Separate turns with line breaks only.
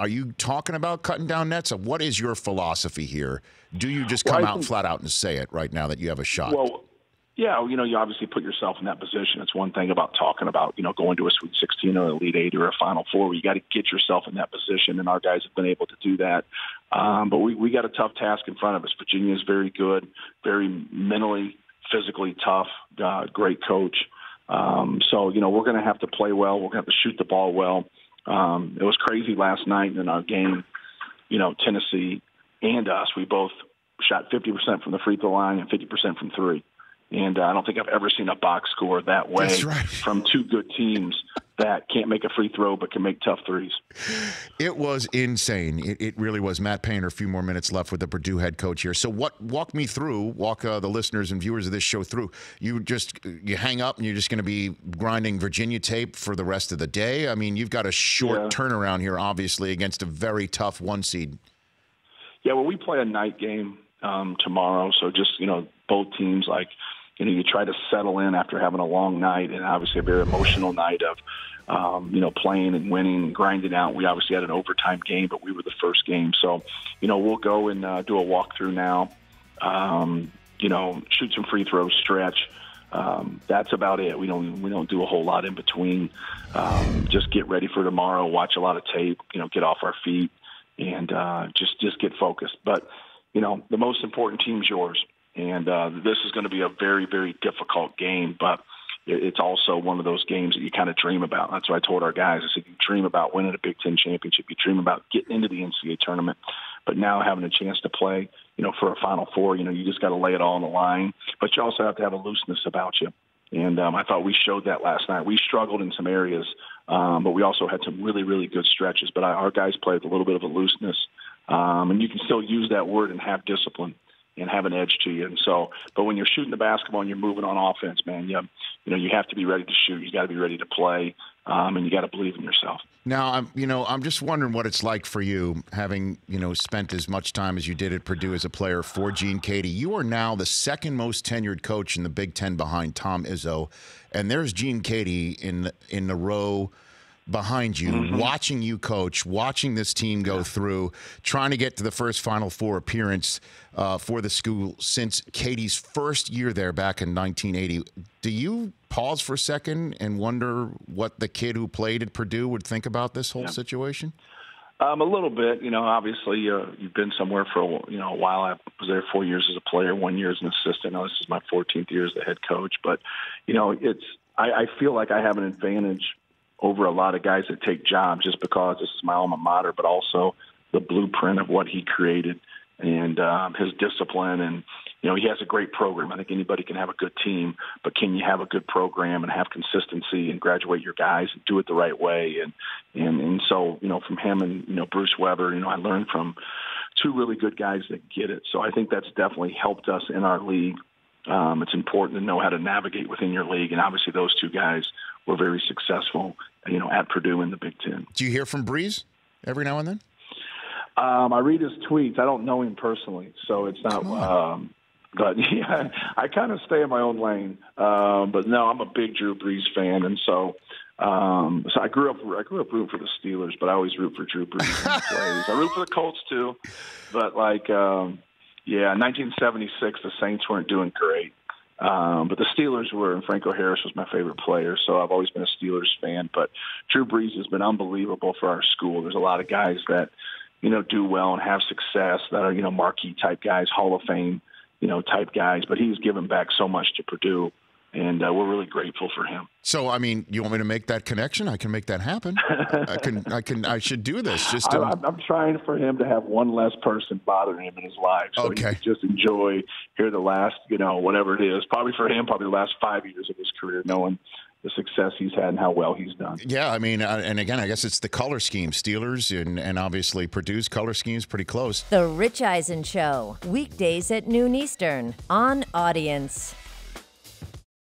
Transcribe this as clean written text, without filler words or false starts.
Are you talking about cutting down nets? What is your philosophy here? Do you just come out flat out and say it right now that you have a shot?
Well, yeah, you obviously put yourself in that position. It's one thing about talking about, going to a Sweet 16 or Elite Eight or a Final Four where you got to get yourself in that position, and our guys have been able to do that. But we got a tough task in front of us. Virginia is very good, very mentally, physically tough, great coach. So, we're going to have to play well. We're going to have to shoot the ball well. It was crazy last night in our game, Tennessee and us. We both shot 50% from the free throw line and 50% from three. And I don't think I've ever seen a box score that way from two good teams that can't make a free throw but can make tough threes.
It was insane. It really was. Matt Painter, a few more minutes left with the Purdue head coach here. So walk me through, the listeners and viewers of this show through. You hang up and you're just going to be grinding Virginia tape for the rest of the day? I mean, you've got a short turnaround here, obviously, against a very tough 1 seed. Yeah,
well, we play a night game tomorrow. So just, both teams, you try to settle in after having a long night and obviously a very emotional night of, playing and winning and grinding out. We obviously had an overtime game, but we were the first game. So, we'll go and do a walkthrough now, shoot some free throws, stretch. That's about it. We don't do a whole lot in between. Just get ready for tomorrow, watch a lot of tape, get off our feet and just get focused. But, the most important team's yours. And this is going to be a very, very difficult game, but it's also one of those games that you kind of dream about. That's what I told our guys. I said, you dream about winning a Big Ten championship. You dream about getting into the NCAA tournament. But now having a chance to play, for a Final Four, you just got to lay it all on the line. But you also have to have a looseness about you. And I thought we showed that last night. We struggled in some areas, but we also had some really, really good stretches. But our guys played with a little bit of a looseness. And you can still use that word and have discipline and have an edge to you. And so, but when you're shooting the basketball and you're moving on offense, man, you have to be ready to shoot. You got to be ready to play, and you got to believe in yourself.
Now, I'm just wondering what it's like for you, having, spent as much time as you did at Purdue as a player for Gene Keady. You are now the second most tenured coach in the Big Ten behind Tom Izzo, and there's Gene Keady in the row behind you, watching you coach, watching this team go through, trying to get to the first Final Four appearance for the school since Katie's first year there back in 1980. Do you pause for a second and wonder what the kid who played at Purdue would think about this whole situation?
A little bit. Obviously you've been somewhere for a while. I was there 4 years as a player, 1 year as an assistant. Now this is my 14th year as the head coach. But, I feel like I have an advantage over a lot of guys that take jobs just because this is my alma mater, but also the blueprint of what he created and his discipline. And, he has a great program. I think anybody can have a good team, but can you have a good program and have consistency and graduate your guys and do it the right way? And so, from him and, Bruce Weber, I learned from two really good guys that get it. So I think that's definitely helped us in our league. It's important to know how to navigate within your league. And obviously those two guys were very successful, at Purdue in the Big Ten.
Do you hear from Breeze every now and then?
I read his tweets. I don't know him personally, so it's not. But yeah, I kind of stay in my own lane. But no, I'm a big Drew Brees fan, and so I grew up rooting for the Steelers, but I always root for Drew Brees when he plays. I root for the Colts too, but in 1976 the Saints weren't doing great. But the Steelers were, and Franco Harris was my favorite player, so I've always been a Steelers fan. But Drew Brees has been unbelievable for our school. There's a lot of guys that, do well and have success that are, marquee type guys, Hall of Fame, type guys. But he's given back so much to Purdue, and we're really grateful for him.
So, you want me to make that connection? I can make that happen. I should do this.
I'm trying for him to have one less person bothering him in his life. So he could just enjoy here the last, whatever it is. Probably for him, the last 5 years of his career, knowing the success he's had and how well he's done.
Yeah, and again, I guess it's the color scheme. Steelers and obviously Purdue's color scheme is pretty close.
The Rich Eisen Show, weekdays at noon Eastern on Audience.